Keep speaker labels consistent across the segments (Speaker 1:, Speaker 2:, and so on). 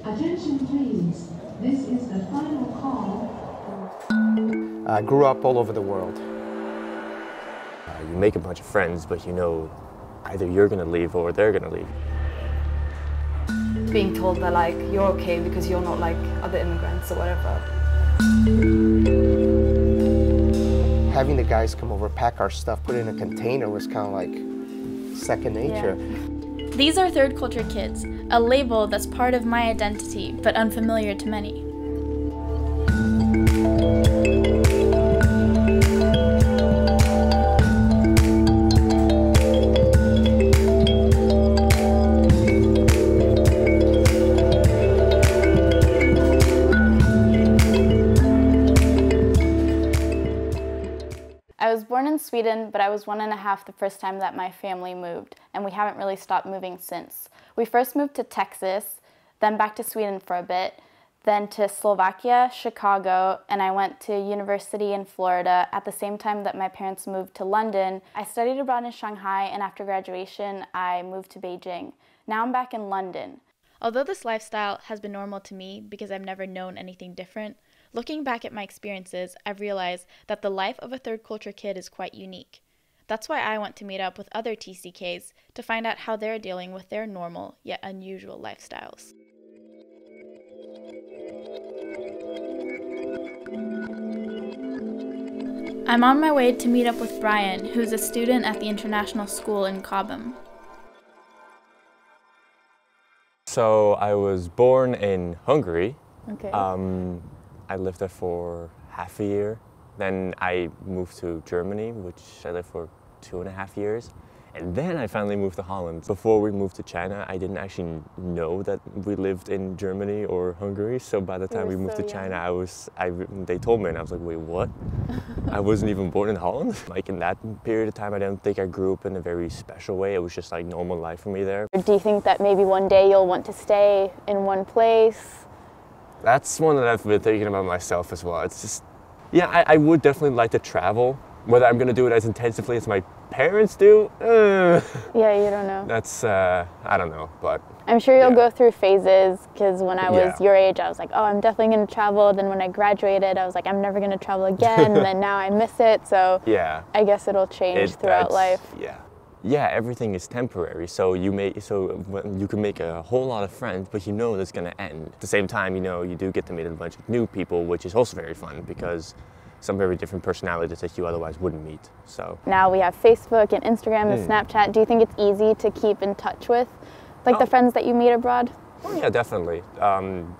Speaker 1: Attention please, this is the final call.
Speaker 2: I grew up all over the world.
Speaker 3: You make a bunch of friends, but you know either you're gonna leave or they're gonna leave.
Speaker 4: Being told that like you're okay because you're not like other immigrants or whatever.
Speaker 2: Having the guys come over, pack our stuff, put it in a container was kind of like second nature.
Speaker 5: Yeah. These are third culture kids, a label that's part of my identity, but unfamiliar to many. I was born in Sweden, but I was 1.5 the first time that my family moved, and we haven't really stopped moving since. We first moved to Texas, then back to Sweden for a bit, then to Slovakia, Chicago, and I went to university in Florida at the same time that my parents moved to London. I studied abroad in Shanghai, and after graduation, I moved to Beijing. Now I'm back in London. Although this lifestyle has been normal to me because I've never known anything different, looking back at my experiences, I've realized that the life of a third culture kid is quite unique. That's why I want to meet up with other TCKs to find out how they're dealing with their normal yet unusual lifestyles. I'm on my way to meet up with Brian, who's a student at the international school in Cobham.
Speaker 3: So I was born in Hungary.
Speaker 5: Okay.
Speaker 3: I lived there for half a year. Then I moved to Germany, which I lived for 2.5 years. And then I finally moved to Holland. Before we moved to China, I didn't actually know that we lived in Germany or Hungary. So by the time we moved to China, they told me and I was like, wait, what? I wasn't even born in Holland. Like in that period of time, I don't think I grew up in a very special way. It was just like normal life for me there.
Speaker 5: Do you think that maybe one day you'll want to stay in one place?
Speaker 3: That's one that I've been thinking about myself as well. It's just, yeah, I would definitely like to travel. Whether I'm going to do it as intensively as my parents do,
Speaker 5: yeah, you don't know.
Speaker 3: That's, I don't know, but...
Speaker 5: I'm sure you'll go through phases, because when I was your age, I was like, oh, I'm definitely going to travel. Then when I graduated, I was like, I'm never going to travel again. And then now I miss it, so
Speaker 3: yeah,
Speaker 5: I guess it'll change throughout life.
Speaker 3: Yeah, everything is temporary, so you can make a whole lot of friends, but you know that's going to end. At the same time, you know, you do get to meet a bunch of new people, which is also very fun, because some very different personalities that you otherwise wouldn't meet. So now we have Facebook and Instagram and Snapchat. Do you think it's easy to keep in touch with like the friends that you meet abroad? Oh, yeah, definitely.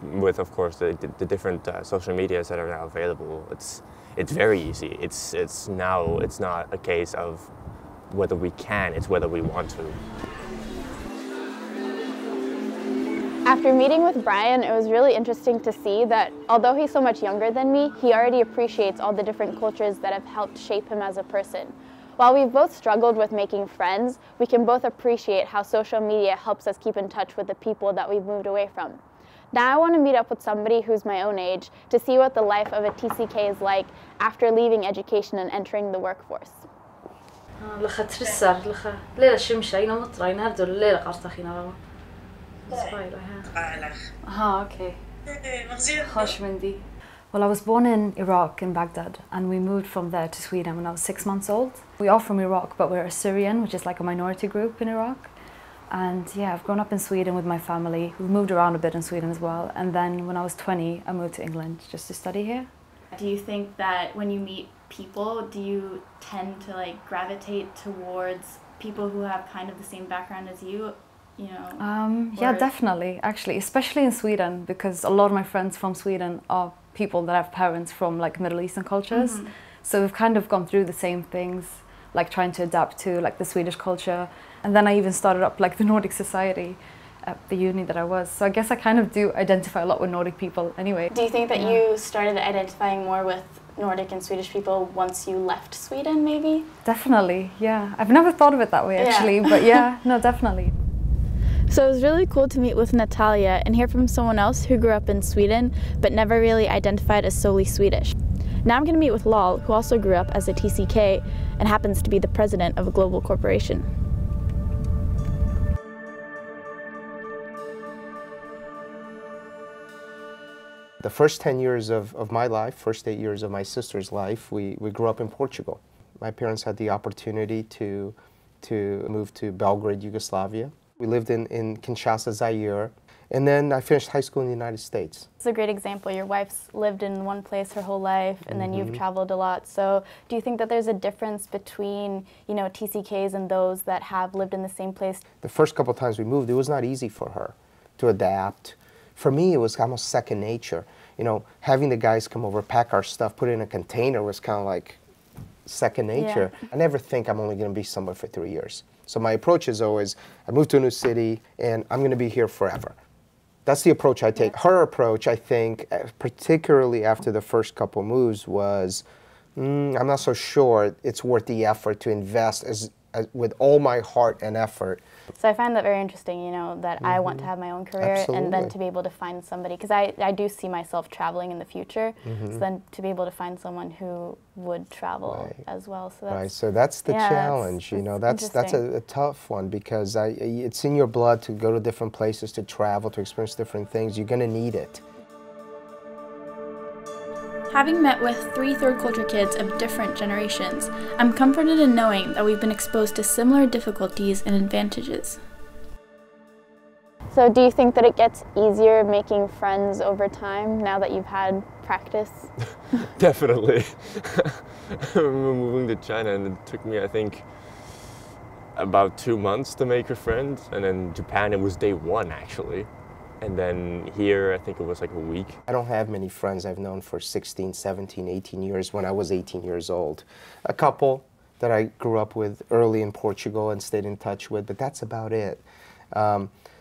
Speaker 3: With of course the different social medias that are now available, it's very easy. It's not a case of whether we can, it's whether we want to.
Speaker 5: After meeting with Brian, it was really interesting to see that although he's so much younger than me, he already appreciates all the different cultures that have helped shape him as a person. While we've both struggled with making friends, we can both appreciate how social media helps us keep in touch with the people that we've moved away from. Now I want to meet up with somebody who's my own age to see what the life of a TCK is like after leaving education and entering the workforce.
Speaker 4: Okay. Well, I was born in Iraq, in Baghdad, and we moved from there to Sweden when I was 6 months old. We are from Iraq, but we're Assyrian, which is like a minority group in Iraq. And yeah, I've grown up in Sweden with my family. We've moved around a bit in Sweden as well. And then when I was 20, I moved to England just to study here.
Speaker 5: Do you think that when you meet people, do you tend to like gravitate towards people who have kind of the same background as you? You know,
Speaker 4: yeah, definitely, actually, especially in Sweden, because a lot of my friends from Sweden are people that have parents from like Middle Eastern cultures. So we've kind of gone through the same things, like trying to adapt to like the Swedish culture. And then I even started up like the Nordic Society at the uni that I was. So I guess I kind of do identify a lot with Nordic people anyway.
Speaker 5: Do you think that you started identifying more with Nordic and Swedish people once you left Sweden, maybe?
Speaker 4: Definitely, yeah. I've never thought of it that way actually, but yeah, no, definitely.
Speaker 5: So it was really cool to meet with Natalia and hear from someone else who grew up in Sweden but never really identified as solely Swedish. Now I'm going to meet with Lal, who also grew up as a TCK and happens to be the president of a global corporation.
Speaker 2: The first 10 years of my life, first 8 years of my sister's life, we grew up in Portugal. My parents had the opportunity to move to Belgrade, Yugoslavia. We lived in Kinshasa, Zaire, and then I finished high school in the United States.
Speaker 5: It's a great example. Your wife's lived in one place her whole life, and then you've traveled a lot. So do you think that there's a difference between, you know, TCKs and those that have lived in the same place?
Speaker 2: The first couple of times we moved, it was not easy for her to adapt. For me, it was almost second nature. You know, having the guys come over, pack our stuff, put it in a container was kind of like second nature. Yeah. I never think I'm only going to be somewhere for 3 years. So my approach is always, I moved to a new city and I'm going to be here forever. That's the approach I take. Her approach, I think, particularly after the first couple moves, was, I'm not so sure it's worth the effort to invest with all my heart and effort.
Speaker 5: So I find that very interesting, you know, that I want to have my own career. Absolutely. And then to be able to find somebody, because I do see myself traveling in the future, so then to be able to find someone who would travel as well. So that's,
Speaker 2: so that's the challenge, you know, that's a tough one, because it's in your blood to go to different places, to travel, to experience different things. You're going to need it.
Speaker 6: Having met with 3 third culture kids of different generations, I'm comforted in knowing that we've been exposed to similar difficulties and advantages.
Speaker 5: So do you think that it gets easier making friends over time now that you've had practice?
Speaker 3: Definitely. I remember moving to China and it took me, I think, about 2 months to make a friend, and then Japan it was day 1 actually. And then here, I think it was like a week.
Speaker 2: I don't have many friends I've known for 16, 17, 18 years when I was 18 years old. A couple that I grew up with early in Portugal and stayed in touch with, but that's about it.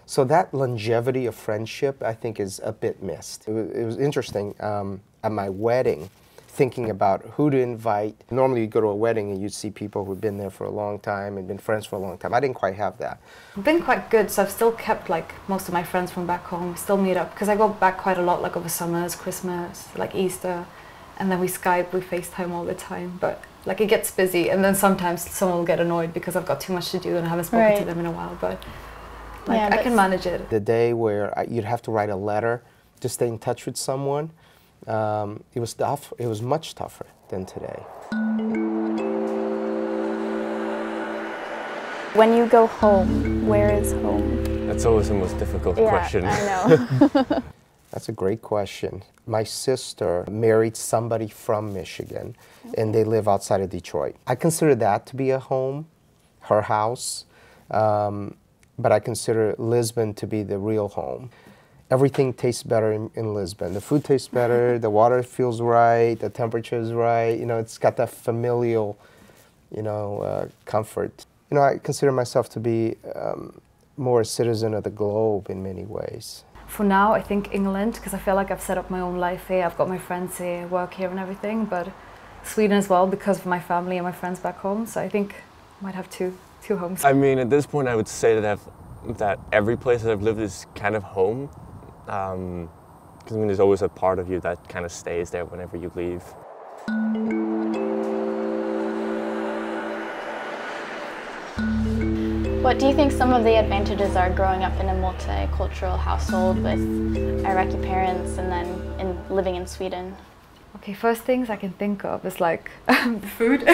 Speaker 2: So that longevity of friendship, I think, is a bit missed. It was interesting at my wedding, thinking about who to invite. Normally you go to a wedding and you'd see people who've been there for a long time and been friends for a long time. I didn't quite have that.
Speaker 4: I've been quite good, so I've still kept like most of my friends from back home. We still meet up, because I go back quite a lot, like over summers, Christmas, like Easter, and then we Skype, we FaceTime all the time. But like it gets busy, and then sometimes someone will get annoyed because I've got too much to do and I haven't spoken to them in a while, but like I can manage it.
Speaker 2: The day where you'd have to write a letter to stay in touch with someone, it was tough. It was much tougher than today.
Speaker 5: When you go home, where is home?
Speaker 3: That's always the most difficult question.
Speaker 5: I know.
Speaker 2: That's a great question. My sister married somebody from Michigan, and they live outside of Detroit. I consider that to be a home, her house, but I consider Lisbon to be the real home. Everything tastes better in Lisbon. The food tastes better, the water feels right, the temperature is right. You know, it's got that familial, you know, comfort. You know, I consider myself to be more a citizen of the globe in many ways.
Speaker 4: For now, I think England, because I feel like I've set up my own life here. I've got my friends here, work here and everything, but Sweden as well, because of my family and my friends back home. So I think I might have two homes.
Speaker 3: I mean, at this point, I would say that every place that I've lived is kind of home. Because I mean, there's always a part of you that kind of stays there whenever you leave.
Speaker 5: What do you think some of the advantages are growing up in a multicultural household with Iraqi parents and then living in Sweden?
Speaker 4: Okay, first things I can think of is like the food.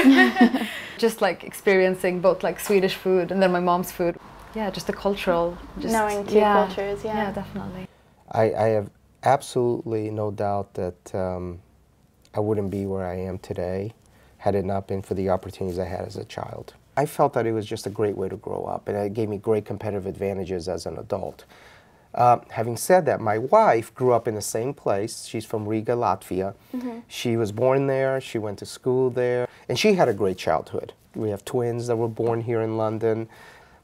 Speaker 4: Just like experiencing both like Swedish food and then my mom's food. Yeah, just the cultural. Just,
Speaker 5: knowing two cultures,
Speaker 4: Yeah, definitely.
Speaker 2: I have absolutely no doubt that I wouldn't be where I am today had it not been for the opportunities I had as a child. I felt that it was just a great way to grow up, and it gave me great competitive advantages as an adult. Having said that, my wife grew up in the same place. She's from Riga, Latvia. She was born there, she went to school there, and she had a great childhood. We have twins that were born here in London.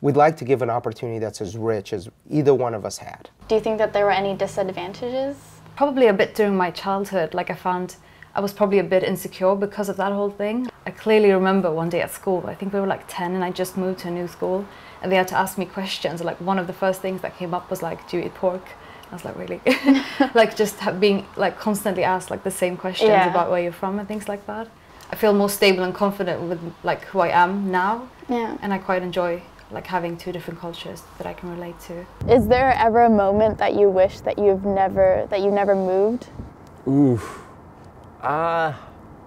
Speaker 2: We'd like to give an opportunity that's as rich as either one of us had.
Speaker 5: Do you think that there were any disadvantages?
Speaker 4: Probably a bit during my childhood. Like I found I was probably a bit insecure because of that whole thing. I clearly remember one day at school, I think we were like 10 and I just moved to a new school, and they had to ask me questions. Like one of the first things that came up was like, do you eat pork? I was like, really? Like just being like constantly asked like the same questions about where you're from and things like that. I feel more stable and confident with like who I am now, and I quite enjoy like having two different cultures that I can relate to.
Speaker 5: Is there ever a moment that you wish that you never moved?
Speaker 3: Ooh.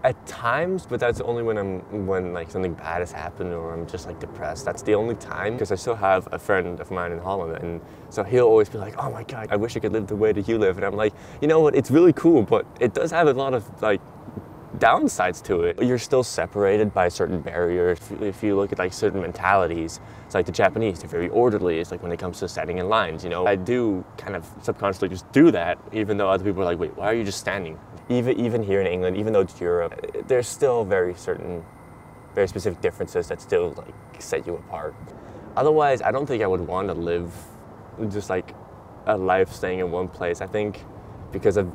Speaker 3: At times, but that's only when like something bad has happened or I'm just like depressed. That's the only time, because I still have a friend of mine in Holland, and so he'll always be like, oh my God, I wish I could live the way that you live. And I'm like, you know what, it's really cool, but it does have a lot of like downsides to it. You're still separated by certain barriers. If you look at like certain mentalities, it's like the Japanese, they're very orderly. It's like when it comes to standing in lines, you know. I do kind of subconsciously just do that, even though other people are like, wait, why are you just standing? Even here in England, even though it's Europe, there's still very specific differences that still like set you apart. Otherwise, I don't think I would want to live just like a life staying in one place. I think because I've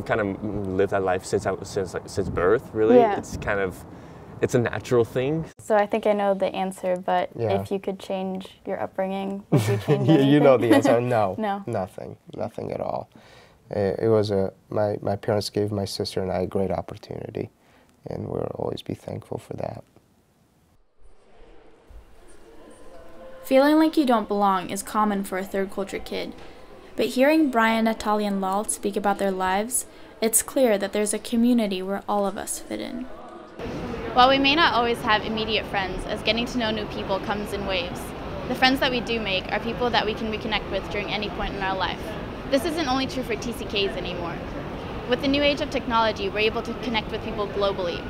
Speaker 3: kind of lived that life since birth, really.
Speaker 5: Yeah.
Speaker 3: It's a natural thing.
Speaker 5: So I think I know the answer, but
Speaker 2: Yeah.
Speaker 5: if you could change your upbringing, would you change anything?
Speaker 2: You know the answer. No.
Speaker 5: No.
Speaker 2: Nothing at all. It was my parents gave my sister and I a great opportunity, and we'll always be thankful for that.
Speaker 6: Feeling like you don't belong is common for a third culture kid, but hearing Brian, Natalia, and Lal speak about their lives, it's clear that there's a community where all of us fit in.
Speaker 5: While we may not always have immediate friends, as getting to know new people comes in waves, the friends that we do make are people that we can reconnect with during any point in our life. This isn't only true for TCKs anymore. With the new age of technology, we're able to connect with people globally.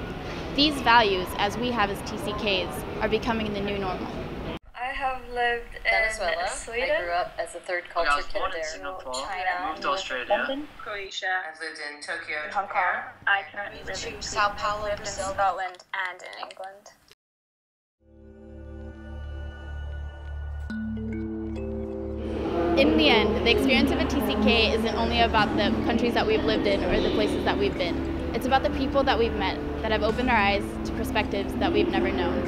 Speaker 5: These values, as we have as TCKs, are becoming the new normal.
Speaker 7: I have lived in
Speaker 8: Venezuela.
Speaker 7: Sweden.
Speaker 8: I grew up as a third culture kid there.
Speaker 7: China.
Speaker 8: Moved to Australia.
Speaker 7: London.
Speaker 9: Croatia.
Speaker 8: I've lived in Tokyo,
Speaker 7: Hong Kong. I currently live in
Speaker 8: Sao Paulo,
Speaker 7: lived in
Speaker 8: Brazil.
Speaker 7: Scotland and in England.
Speaker 5: In the end, the experience of a TCK isn't only about the countries that we've lived in or the places that we've been. It's about the people that we've met that have opened our eyes to perspectives that we've never known.